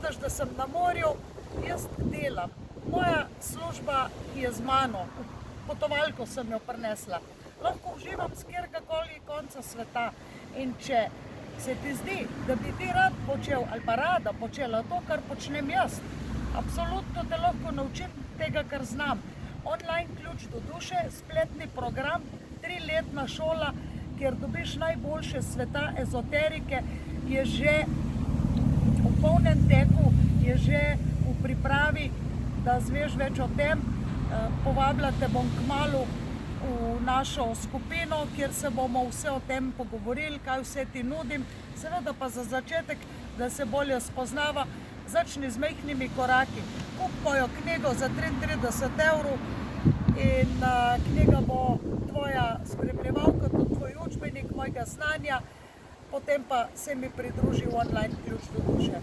vidiš, da sem na morju, jaz delam. Moja služba je z mano, potovalko sem jo prinesla. Lahko uživam s kjerkoli konca sveta. In če se ti zdi, da bi ti rad počel ali pa rada počela to, kar počnem jaz, absolutno te lahko naučim tega, kar znam. Online ključ do duše, spletni program, 3-letna šola, kjer dobiš najboljše sveta ezoterike, je že v polnem teku, je že v pripravi, da zveš več o tem. Povabila te bom kmalu v našo skupino, kjer se bomo vse o tem pogovorili, kaj vse ti nudim. Seveda pa za začetek, da se bolje spoznava, začni z majhnimi koraki. Kup mojo knjigo za 33 € in knjiga bo tvoja spremljevalka, tudi tvoj učbenik mojega znanja, potem pa se mi pridruži v online ključ do duše.